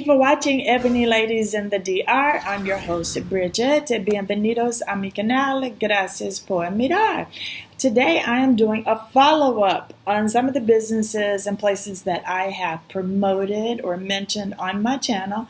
you for watching Ebony Ladies in the DR. I'm your host, Bridget. Bienvenidos a mi canal. Gracias por mirar. Today I am doing a follow-up on some of the businesses and places that I have promoted or mentioned on my channel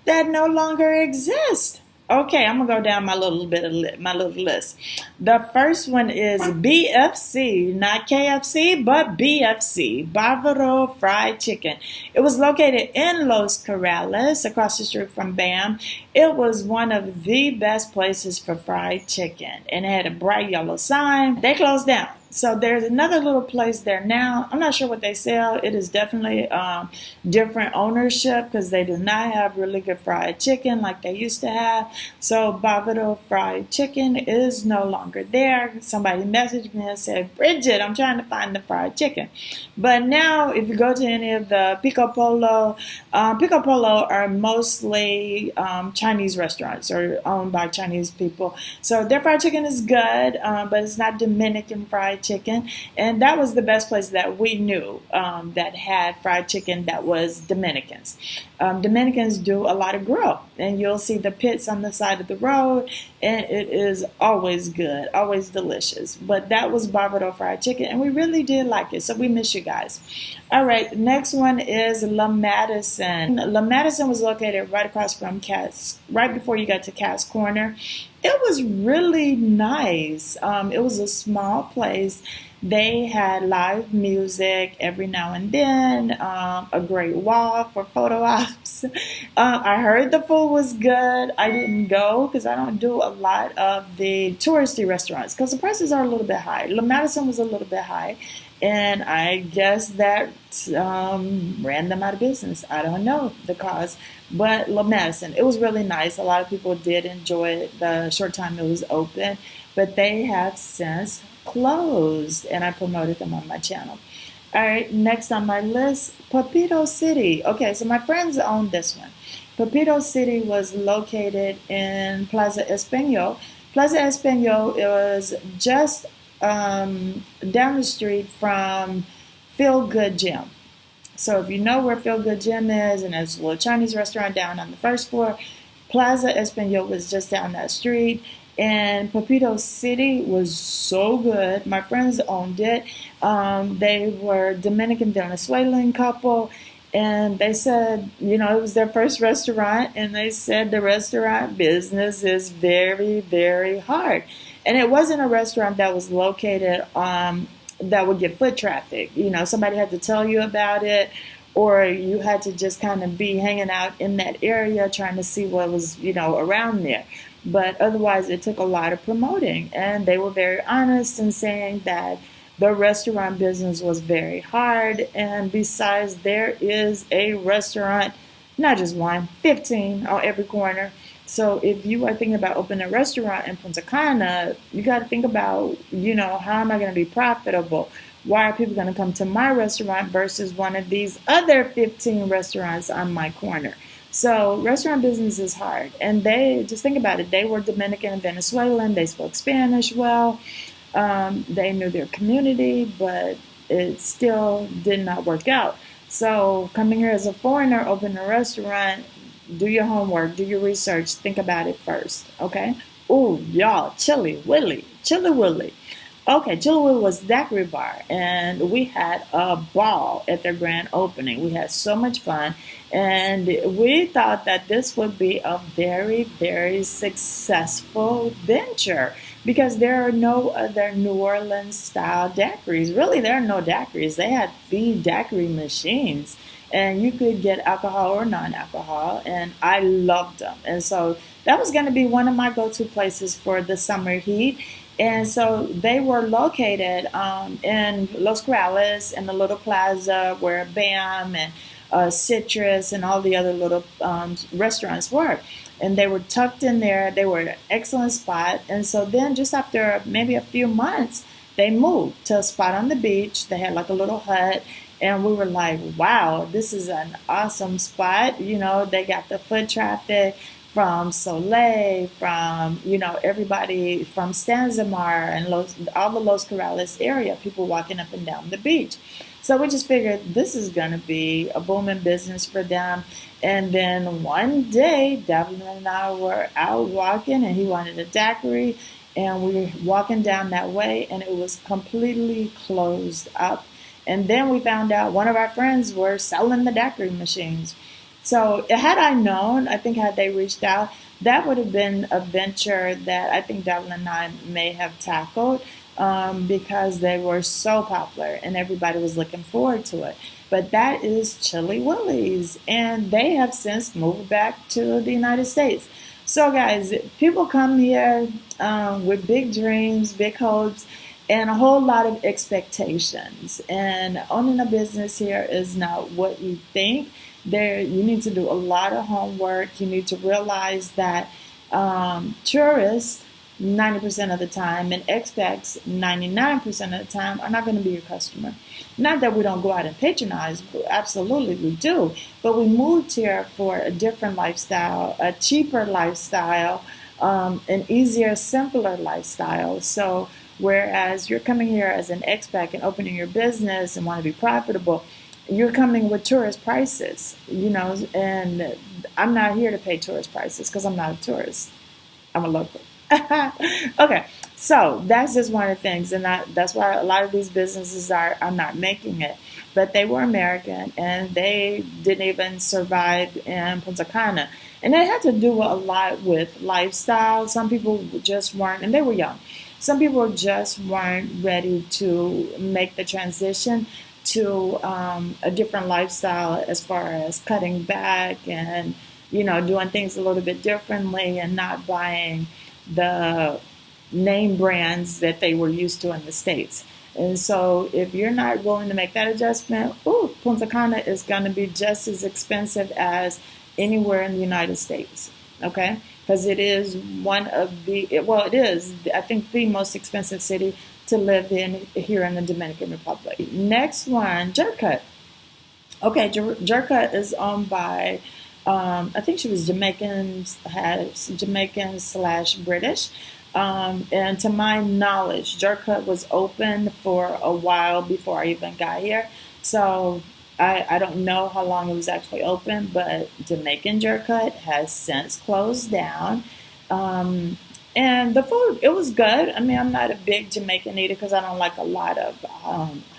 that no longer exist. Okay, I'm gonna go down my little list. The first one is BFC, not KFC, but BFC, Bavaro Fried Chicken. It was located in Los Corrales, across the street from BAM. It was one of the best places for fried chicken, and it had a bright yellow sign. They closed down. So there's another little place there now. I'm not sure what they sell. It is definitely different ownership because they do not have really good fried chicken like they used to have. So Bavaro Fried Chicken is no longer there. Somebody messaged me and said, Bridget, I'm trying to find the fried chicken. But now if you go to any of the Pico Polo are mostly Chinese restaurants or owned by Chinese people. So their fried chicken is good, but it's not Dominican fried chicken, and that was the best place that we knew that had fried chicken that was Dominicans. Dominicans do a lot of grill, and you'll see the pits on the side of the road, and it is always good, always delicious. But that was Barbado Fried Chicken, and we really did like it, so we miss you guys. All right, the next one is La Madison. La Madison was located right across from Cass, right before you got to Cass Corner. It was really nice. It was a small place. They had live music every now and then, a great wall for photo ops. I heard the food was good. I didn't go because I don't do a lot of the touristy restaurants because the prices are a little bit high. La Madison was a little bit high, and I guess that ran them out of business. I don't know the cause. But La Madison, it was really nice. A lot of people did enjoy it the short time it was open, but they have since closed, and I promoted them on my channel. All right, next on my list, Pepito City. Okay, so my friends owned this one. Pepito City was located in Plaza Espanol. Plaza Espanol, it was just down the street from Feel Good Gym. So if you know where Feel Good Gym is, and there's a little Chinese restaurant down on the first floor, Plaza Espanol was just down that street. And Pepito City was so good. My friends owned it. They were Dominican Venezuelan couple, and they said, you know, it was their first restaurant, and they said the restaurant business is very, very hard. And it wasn't a restaurant that was located that would get foot traffic. You know, somebody had to tell you about it, or you had to just kind of be hanging out in that area trying to see what was, you know, around there. But otherwise, it took a lot of promoting, and they were very honest in saying that the restaurant business was very hard. And besides, there is a restaurant, not just one, 15 on every corner. So if you are thinking about opening a restaurant in Punta Cana, you got to think about, you know, how am I going to be profitable? Why are people going to come to my restaurant versus one of these other 15 restaurants on my corner? So restaurant business is hard. And they, just think about it, they were Dominican and Venezuelan. They spoke Spanish well. They knew their community, but it still did not work out. So coming here as a foreigner, opening a restaurant, do your homework, do your research, think about it first, okay? Ooh, y'all, Chili Willy. Okay, Chili Willy was daiquiri bar, and we had a ball at their grand opening. We had so much fun, and we thought that this would be a very, very successful venture because there are no other New Orleans-style daiquiris. Really, there are no daiquiris. They had the daiquiri machines, and you could get alcohol or non-alcohol, and I loved them. And so that was going to be one of my go-to places for the summer heat. And so they were located in Los Corrales, in the little plaza where BAM and Citrus and all the other little restaurants were. And they were tucked in there. They were an excellent spot. And so then just after maybe a few months, they moved to a spot on the beach. They had like a little hut. And we were like, wow, this is an awesome spot. You know, they got the foot traffic from Soleil, from, you know, everybody from Stanzamar and all the Los Corrales area, people walking up and down the beach. So we just figured this is going to be a booming business for them. And then one day, Devlin and I were out walking, and he wanted a daiquiri. And we were walking down that way, and it was completely closed up. And then we found out one of our friends were selling the daiquiri machines. So had I known, I think had they reached out, that would have been a venture that I think Devlin and I may have tackled, because they were so popular and everybody was looking forward to it. But that is Chili Willy's, and they have since moved back to the United States. So, guys, people come here with big dreams, big hopes, and a whole lot of expectations. And owning a business here is not what you think. There, you need to do a lot of homework. You need to realize that tourists 90% of the time and expats 99% of the time are not going to be your customer. Not that we don't go out and patronize, absolutely we do, but we moved here for a different lifestyle, a cheaper lifestyle, an easier, simpler lifestyle. So whereas you're coming here as an expat and opening your business and want to be profitable, you're coming with tourist prices, and I'm not here to pay tourist prices because I'm not a tourist. I'm a local. Okay, so that's just one of the things, and that's why a lot of these businesses are not making it. But they were American, and they didn't even survive in Punta Cana. And it had to do a lot with lifestyle. Some people just weren't, and they were young. Some people just weren't ready to make the transition to a different lifestyle as far as cutting back and, doing things a little bit differently and not buying the name brands that they were used to in the States. And so if you're not willing to make that adjustment, Punta Cana is going to be just as expensive as anywhere in the United States, okay? Because it is it is, I think, the most expensive city to live in here in the Dominican Republic. Next one, Jercut. Okay, Jercut is owned by I think she was Jamaican / British. And to my knowledge, Jercut was open for a while before I even got here. So I don't know how long it was actually open, but Jamaican Jercut has since closed down. And the food, it was good. I mean, I'm not a big Jamaican eater because I don't like a lot of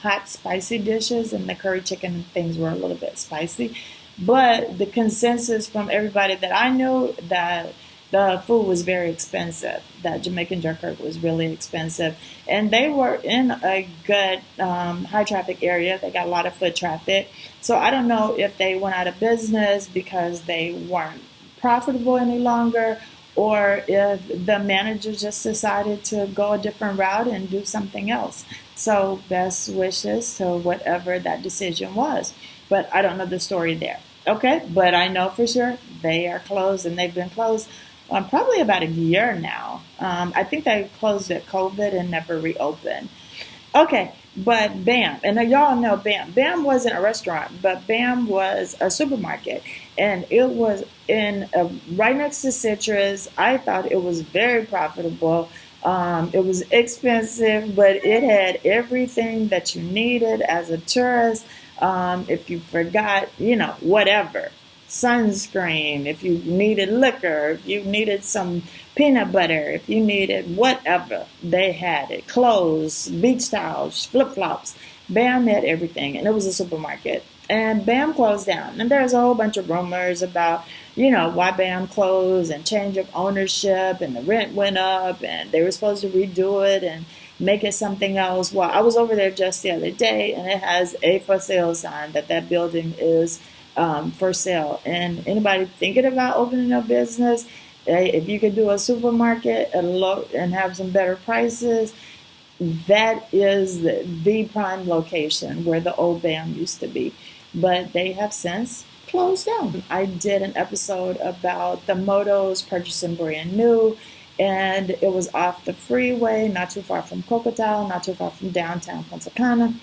hot, spicy dishes, and the curry chicken and things were a little bit spicy. But the consensus from everybody that I knew that the food was very expensive. That Jamaican jerk was really expensive. And they were in a good high traffic area. They got a lot of foot traffic. So I don't know if they went out of business because they weren't profitable any longer, or if the manager just decided to go a different route and do something else. So best wishes to whatever that decision was. But I don't know the story there. Okay, but I know for sure they are closed, and they've been closed probably about a year now. I think they closed at COVID and never reopened. Okay, but BAM, and y'all know BAM. BAM wasn't a restaurant, but BAM was a supermarket, and it was in right next to Citrus. I thought it was very profitable. It was expensive, but it had everything that you needed as a tourist. If you forgot, whatever, sunscreen, if you needed liquor, if you needed some peanut butter, if you needed whatever, they had it. Clothes, beach towels, flip-flops. BAM had everything, and it was a supermarket. And BAM closed down. And there's a whole bunch of rumors about, why BAM closed and change of ownership, and the rent went up, and they were supposed to redo it and make it something else. Well, I was over there just the other day, and it has a for sale sign that building is for sale. And anybody thinking about opening a business, if you could do a supermarket and have some better prices, that is the prime location where the old BAM used to be. But they have since closed down. I did an episode about the Motos purchasing brand new, and it was off the freeway, not too far from Cocotao, not too far from downtown Punta Cana.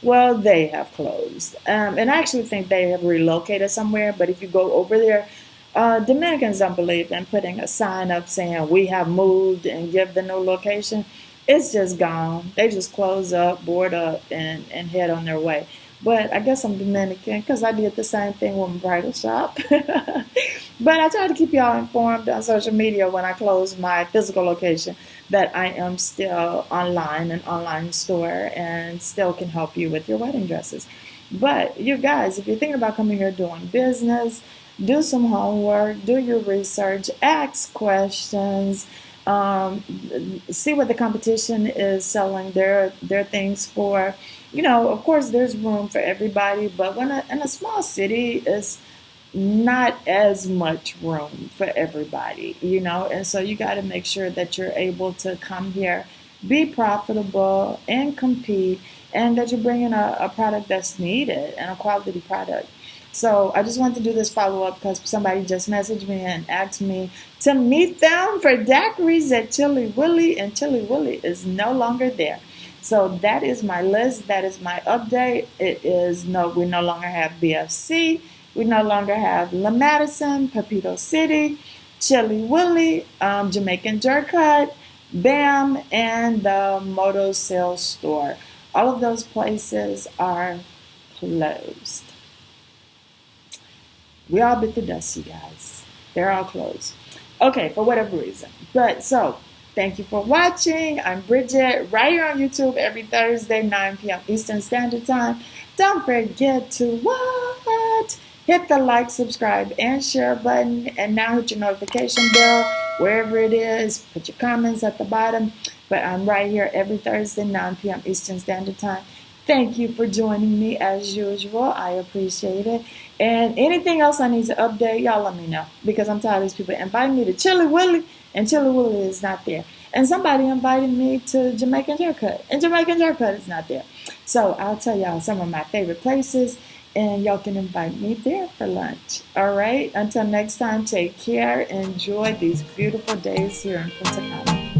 Well, they have closed. And I actually think they have relocated somewhere, but if you go over there, Dominicans don't believe in putting a sign up saying we have moved and give the new location. It's just gone. They just close up, board up, and head on their way. but I guess I'm Dominican because I did the same thing with my bridal shop. But I try to keep y'all informed on social media when I close my physical location that I am still online, an online store, and still can help you with your wedding dresses. But you guys, if you're thinking about coming here doing business, do some homework, do your research, ask questions, um, see what the competition is selling their things for. Of course, there's room for everybody, but in a small city, it's not as much room for everybody. And so you got to make sure that you're able to come here, be profitable, and compete, and that you're bringing a product that's needed and a quality product. So I just wanted to do this follow up because somebody just messaged me and asked me to meet them for daiquiris at Chili Willy, and Chili Willy is no longer there. So that is my list. That is my update. It is no, we no longer have BFC. We no longer have La Madison, Pepito City, Chili Willy, Jamaican Jerk Hut, BAM, and the Moto Sales Store. All of those places are closed. We all bit the dust, you guys. They're all closed. Okay, for whatever reason. But so, thank you for watching. I'm Bridget, right here on YouTube every Thursday, 9 p.m. Eastern Standard Time. Don't forget to what? Hit the like, subscribe, and share button. And now hit your notification bell, wherever it is. Put your comments at the bottom. But I'm right here every Thursday, 9 p.m. Eastern Standard Time. Thank you for joining me as usual. I appreciate it. And anything else I need to update, y'all let me know. Because I'm tired of these people inviting me to Chili Willy, and Chili Willy is not there. And somebody invited me to Jamaican Jerk Hut, and Jamaican Jerk Hut is not there. So I'll tell y'all some of my favorite places, and y'all can invite me there for lunch. All right? Until next time, take care. Enjoy these beautiful days here in Punta Cana.